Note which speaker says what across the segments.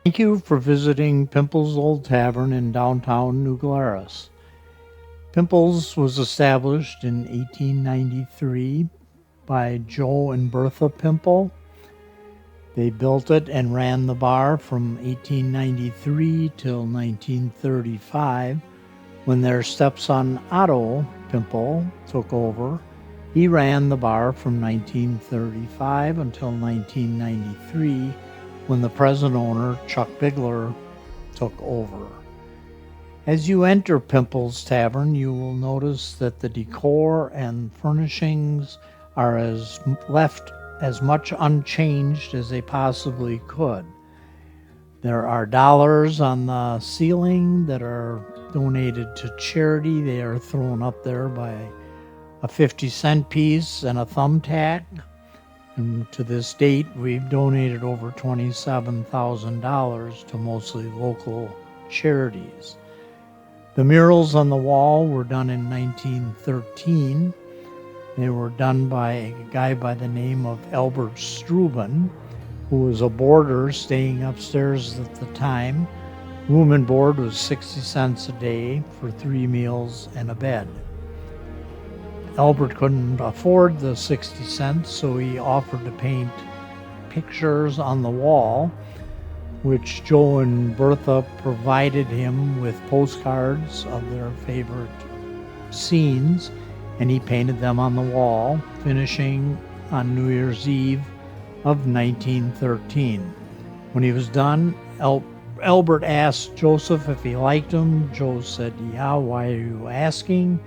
Speaker 1: Thank you for visiting Puempels Olde Tavern in downtown New Glarus. Puempels was established in 1893 by Joe and Bertha Puempel. They built it and ran the bar from 1893 till 1935 when their stepson Otto Puempel took over. He ran the bar from 1935 until 1993 when the present owner, Chuck Bigler, took over. As you enter Puempels Tavern, you will notice that the decor and furnishings are left as much unchanged as they possibly could. There are dollars on the ceiling that are donated to charity. They are thrown up there by a 50-cent piece and a thumbtack. And to this date, we've donated over $27,000 to mostly local charities. The murals on the wall were done in 1913. They were done by a guy by the name of Albert Struben, who was a boarder staying upstairs at the time. Room and board was 60 cents a day for 3 meals and a bed. Albert couldn't afford the 60 cents, so he offered to paint pictures on the wall, which Joe and Bertha provided him with postcards of their favorite scenes, and he painted them on the wall, finishing on New Year's Eve of 1913. When he was done, Albert asked Joseph if he liked them. Joe said, "Yeah, why are you asking?"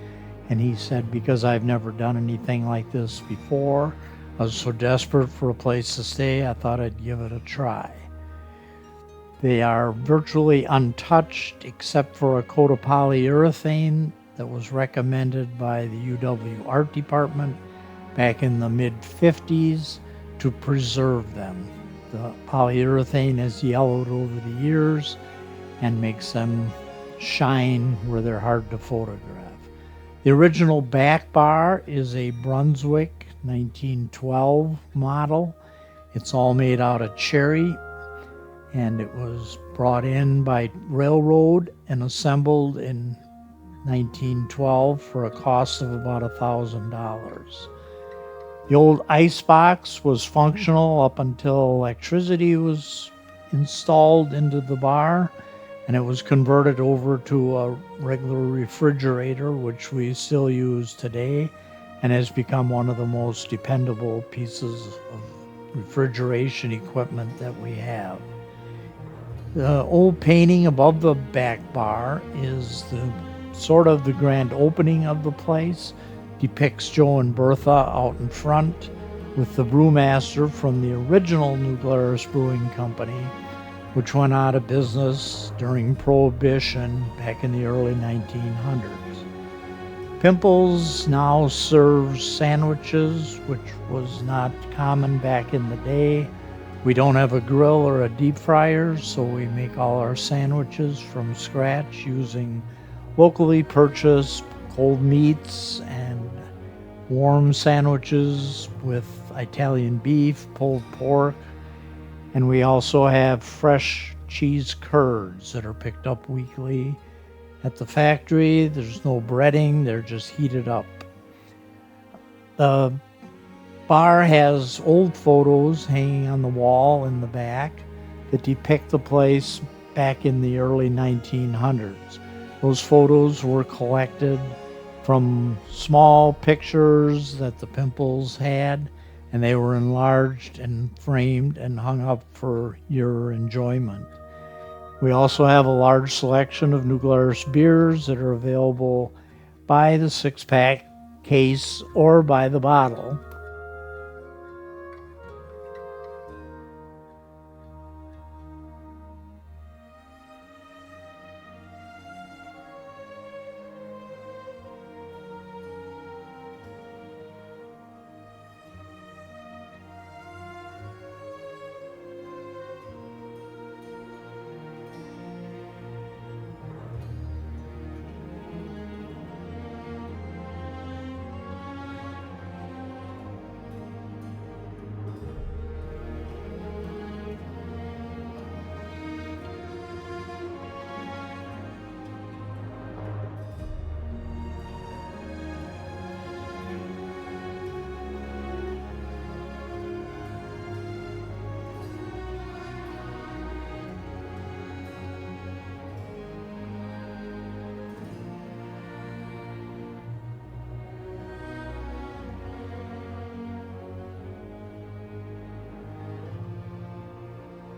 Speaker 1: And he said, "Because I've never done anything like this before. I was so desperate for a place to stay, I thought I'd give it a try." They are virtually untouched except for a coat of polyurethane that was recommended by the UW Art Department back in the mid-50s to preserve them. The polyurethane has yellowed over the years and makes them shine where they're hard to photograph. The original back bar is a Brunswick 1912 model. It's all made out of cherry, and it was brought in by railroad and assembled in 1912 for a cost of about $1,000. The old ice box was functional up until electricity was installed into the bar, and it was converted over to a regular refrigerator, which we still use today, and has become one of the most dependable pieces of refrigeration equipment that we have. The old painting above the back bar is the sort of the grand opening of the place. Depicts Joe and Bertha out in front with the brewmaster from the original New Glarus Brewing Company, which went out of business during Prohibition back in the early 1900s. Puempels now serves sandwiches, which was not common back in the day. We don't have a grill or a deep fryer, so we make all our sandwiches from scratch using locally purchased cold meats and warm sandwiches with Italian beef, pulled pork, and we also have fresh cheese curds that are picked up weekly at the factory. There's no breading, they're just heated up. The bar has old photos hanging on the wall in the back that depict the place back in the early 1900s. Those photos were collected from small pictures that the Puempels had, and they were enlarged and framed and hung up for your enjoyment. We also have a large selection of New Glarus beers that are available by the 6-pack case or by the bottle.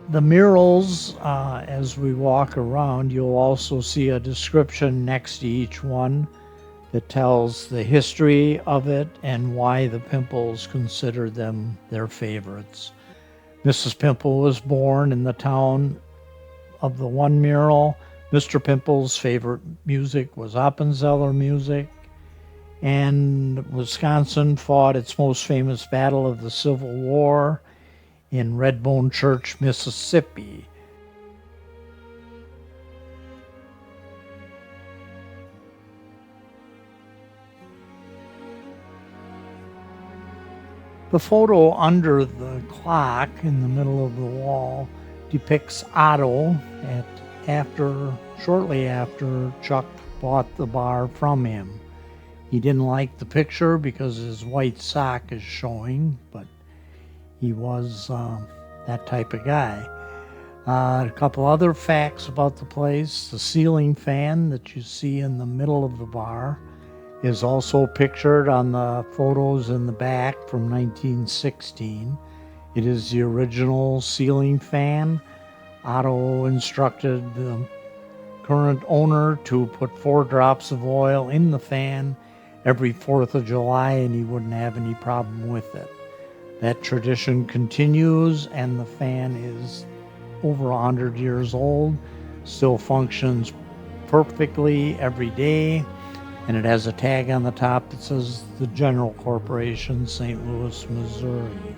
Speaker 1: The murals, as we walk around, you'll also see a description next to each one that tells the history of it and why the Puempels consider them their favorites. Mrs. Puempel was born in the town of the one mural. Mr. Puempel's favorite music was Appenzeller music, and Wisconsin fought its most famous battle of the Civil War in Redbone Church, Mississippi. The photo under the clock in the middle of the wall depicts Otto shortly after Chuck bought the bar from him. He didn't like the picture because his white sock is showing, but he was that type of guy. A couple other facts about the place. The ceiling fan that you see in the middle of the bar is also pictured on the photos in the back from 1916. It is the original ceiling fan. Otto instructed the current owner to put 4 drops of oil in the fan every 4th of July, and he wouldn't have any problem with it. That tradition continues, and the fan is over 100 years old, still functions perfectly every day, and it has a tag on the top that says the General Corporation, St. Louis, Missouri.